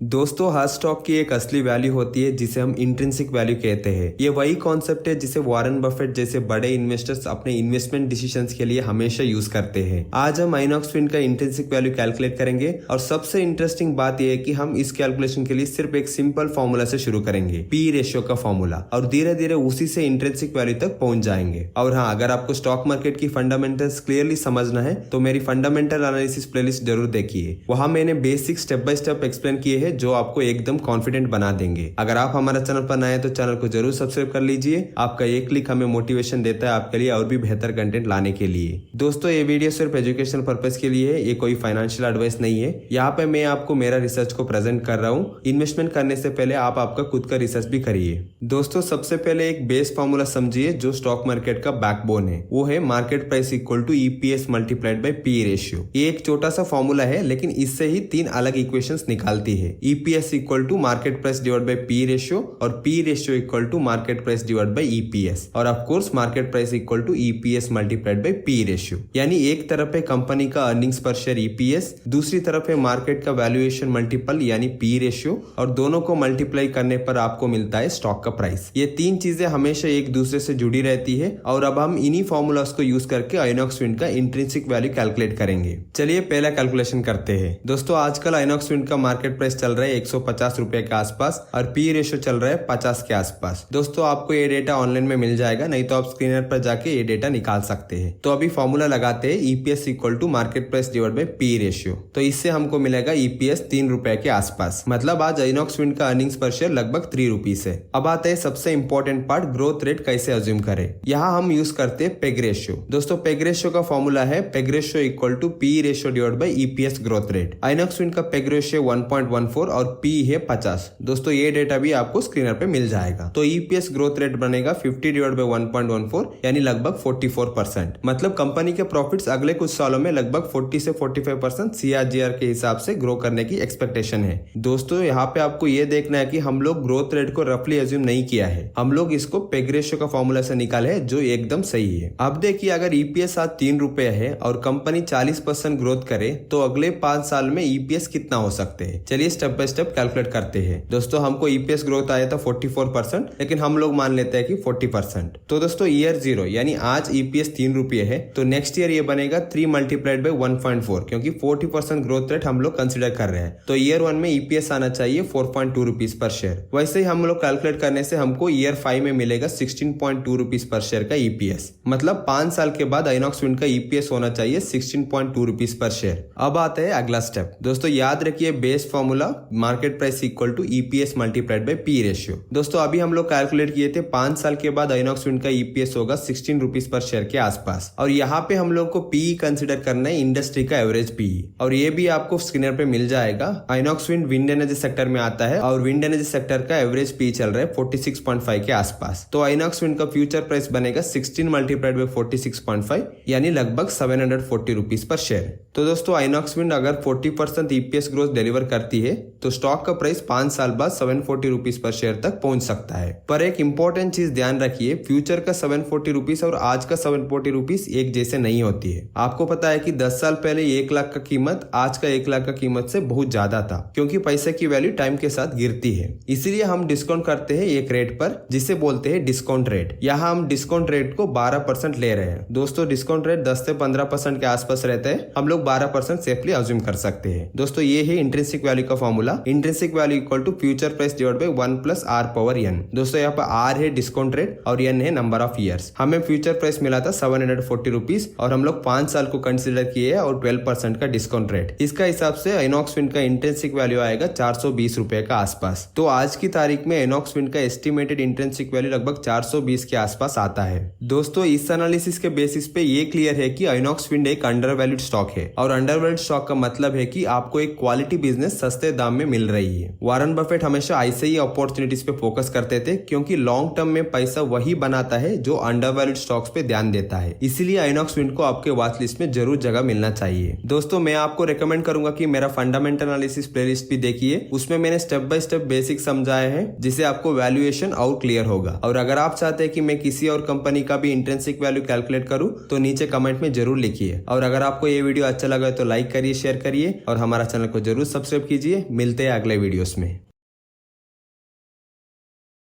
दोस्तों, हर स्टॉक की एक असली वैल्यू होती है जिसे हम इंट्रिंसिक वैल्यू कहते हैं। ये वही कॉन्सेप्ट है जिसे वॉरेन बफेट जैसे बड़े इन्वेस्टर्स अपने इन्वेस्टमेंट डिसीजंस के लिए हमेशा यूज करते हैं। आज हम आइनॉक्स विंड का इंट्रिंसिक वैल्यू कैलकुलेट करेंगे और सबसे इंटरेस्टिंग बात यह है कि हम इस कैलकुलेशन के लिए सिर्फ एक सिंपल फॉर्मूला से शुरू करेंगे, पी रेशियो का फॉर्मूला, और धीरे धीरे उसी से इंट्रिंसिक वैल्यू तक पहुंच जाएंगे। और हाँ, अगर आपको स्टॉक मार्केट की फंडामेंटल्स क्लियरली समझना है तो मेरी फंडामेंटल एनालिसिस प्लेलिस्ट जरूर देखिए। वहां मैंने basic step by step explain किए हैं जो आपको एकदम कॉन्फिडेंट बना देंगे। अगर आप हमारा चैनल पर नए हैं तो चैनल को जरूर सब्सक्राइब कर लीजिए। आपका एक क्लिक हमें मोटिवेशन देता है आपके लिए और भी बेहतर कंटेंट लाने के लिए। दोस्तों, ये वीडियो सिर्फ एजुकेशन पर्पस के लिए है, ये कोई फाइनेंशियल एडवाइस नहीं है। यहाँ पे मैं आपको मेरा रिसर्च को प्रेजेंट कर रहा हूँ। इन्वेस्टमेंट करने से पहले आप आपका खुद का रिसर्च भी करिए। दोस्तों, सबसे पहले एक बेस फॉर्मूला समझिए जो स्टॉक मार्केट का बैकबोन है। वो है market price equal to EPS multiplied by P ratio. ये एक छोटा सा फॉर्मूला है लेकिन इससे ही तीन अलग इक्वेशंस निकालती है। EPS equal to market price divide by P ratio और P ratio equal to market price divide by EPS, और of course market price equal to EPS multiplied by P ratio. यानी एक तरफ है कंपनी का earnings per share EPS, दूसरी तरफ है मार्केट का वैल्यूएशन मल्टीपल यानी पी रेशियो, और दोनों को मल्टीप्लाई करने पर आपको मिलता है स्टॉक का प्राइस। ये तीन चीजें हमेशा एक दूसरे से जुड़ी रहती है और अब हम इन्हीं फॉर्मूलास को यूज करके आइनॉक्स विंड का इंट्रिंसिक वैल्यू कैलकुलेट करेंगे। चलिए पहला कैलकुलेशन करते हैं। दोस्तों, आजकल आइनॉक्स विंड का मार्केट प्राइस चल रहा है 150 रुपए के आसपास और पी रेशियो चल रहा है 50 के आसपास। दोस्तों, आपको ये डेटा ऑनलाइन में मिल जाएगा, नहीं तो आप स्क्रीनर पर जाके ये डेटा निकाल सकते हैं। तो अभी फॉर्मूला लगाते हैं EPS equal to market price divide by P ratio. तो इससे हमको मिलेगा ईपीएस 3 रुपए के आसपास। मतलब आज आइनॉक्स विंड का अर्निंग्स पर शेयर लगभग 3 रुपीज है। अब आते हैं सबसे इंपॉर्टेंट पार्ट, ग्रोथ रेट कैसे अज्यूम करें। यहाँ हम यूज करते हैं पेग रेशियो। दोस्तों, पेग रेशियो का फॉर्मूला है PEG ratio equal to P ratio divide by EPS growth rate. Inox Wind का पेग रेशियो 1.14 और पी है 50। दोस्तों, ये डेटा भी आपको स्क्रीनर पे मिल जाएगा। तो ईपीएस ग्रोथ रेट बनेगा 50 डिवाइड बाय 1.14 यानी लगभग 44%। मतलब कंपनी के प्रॉफिट्स अगले कुछ सालों में लगभग 40 से 45% सीआरजीआर के हिसाब से ग्रो करने की एक्सपेक्टेशन है। दोस्तों, यहाँ पे आपको ये देखना है कि हम लोग ग्रोथ रेट को रफली अज्यूम नहीं किया है, हम लोग इसको पेग रेशियो का फॉर्मूला से निकाले है जो एकदम सही है। अब देखिए, अगर ईपीएस आज 3 रुपए है और कंपनी 40% ग्रोथ करे तो अगले 5 साल में ईपीएस कितना हो सकते हैं। चलिए स्टेप बाय स्टेप कैलकुलेट करते हैं। दोस्तों, हमको ईपीएस ग्रोथ आया था 44%, लेकिन हम लोग मान लेते हैं कि 40%। तो दोस्तों, ईयर 0 यानी आज ईपीएस 3 रुपये है तो नेक्स्ट ईयर ये बनेगा 3 मल्टीप्लाइड बाय 1.4, क्योंकि 40% ग्रोथ रेट हम लोग कंसिडर कर रहे हैं। तो ईयर 1 में ईपीएस आना चाहिए 4.2 रुपीज पर शेयर। वैसे ही हम लोग कैलकुलेट करने से हमको ईयर 5 में मिलेगा 16.2 रुपीज पर शेयर का ईपीएस। मतलब 5 साल के बाद आइनॉक्स विंड का ईपीएस होना चाहिए 16.2 रुपीज पर शेयर। अब आता है अगला स्टेप। दोस्तों, याद रखिए base formula market price equal to EPS multiplied by P ratio. दोस्तों, अभी हम लोग कैलकुलेट किए थे 5 साल के बाद आइनॉक्स विंड का ईपीएस होगा 16 रुपीज पर शेयर के आसपास। और यहाँ पे हम लोग को पीई कंसिडर करना है इंडस्ट्री का एवरेज पीई, और ये भी आपको स्क्रीनर पे मिल जाएगा। INOX wind wind energy sector में आता है और विंड एनर्जी सेक्टर का एवरेज पी चल रहा है 46.5 के आसपास। तो आइनॉक्स विंड का फ्यूचर प्राइस बनेगा 16 मल्टीप्लाइड बाय 46.5 यानी लगभग 740 रुपीज पर शेयर। तो दोस्तों, आइनॉक्स विंड अगर 40% ईपीएस ग्रोथ डिलीवर करती है तो स्टॉक का प्राइस 5 साल बाद 740 रुपीज पर शेयर तक पहुंच सकता है। पर एक इंपॉर्टेंट चीज ध्यान रखिए, फ्यूचर का 740 रुपीज और आज का 740 रुपीज एक जैसे नहीं होती है। आपको पता है कि 10 साल पहले 1 लाख का कीमत आज का 1 लाख का कीमत से बहुत ज्यादा था, क्योंकि पैसे की वैल्यू टाइम के साथ गिरती है। इसीलिए हम डिस्काउंट करते हैं एक रेट पर जिसे बोलते हैं डिस्काउंट रेट। यहाँ हम डिस्काउंट रेट को 12% ले रहे हैं। दोस्तों, डिस्काउंट रेट 10 से 15% के आसपास रहता है, हम लोग 12% सेफली अज्यूम कर सकते हैं। दोस्तों, ये है इंट्रिंसिक वैल्यू का formula. Intrinsic value equal to future price divide by 1 plus R power N. दोस्तों, यहाँ पर आर है डिस्काउंट रेट और एन है नंबर ऑफ ईयर्स। हमें फ्यूचर प्राइस मिला था 740 रुपीज और हम लोग 5 साल को कंसिडर किए और 12% का डिस्काउंट रेट। इसका हिसाब से आइनॉक्स विंड का इंट्रिंसिक वैल्यू आएगा 420 रुपए का आसपास। तो आज की तारीख में आइनॉक्स विंड का एस्टिमेटेड इंट्रिंसिक वैल्यू लगभग 420 के आसपास आता है। दोस्तों, इस एनालिसिस के बेसिस पे ये क्लियर है कि आइनॉक्स विंड एक अंडरवैल्यूड स्टॉक है, और अंडरवैल्यूड स्टॉक का मतलब है कि आपको एक क्वालिटी बिजनेस सस्ते दाम में मिल रही है। वॉरेन बफेट हमेशा ऐसे ही अपॉर्चुनिटीज पे फोकस करते थे, क्योंकि लॉन्ग टर्म में पैसा वही बनाता है जो अंडरवैल्यूड स्टॉक्स पे ध्यान देता है। इसीलिए आइनॉक्स विंड को आपके वॉच लिस्ट में जरूर जगह मिलना चाहिए। दोस्तों, मैं आपको रेकमेंड करूंगा कि मेरा फंडामेंटल एनालिसिस प्लेलिस्ट भी देखिए। उसमें मैंने स्टेप बाय स्टेप बेसिक समझाए हैं जिसे आपको वैल्यूएशन और क्लियर होगा। और अगर आप चाहते हैं कि मैं किसी और कंपनी का भी इंट्रिंसिक वैल्यू कैलकुलेट करूं तो नीचे कमेंट में जरूर लिखिए। और अगर आपको ये वीडियो अच्छा लगा तो लाइक करिए, शेयर करिए और हमारा चैनल को जरूर सब्सक्राइब कीजिए। मिलते हैं अगले वीडियोस में।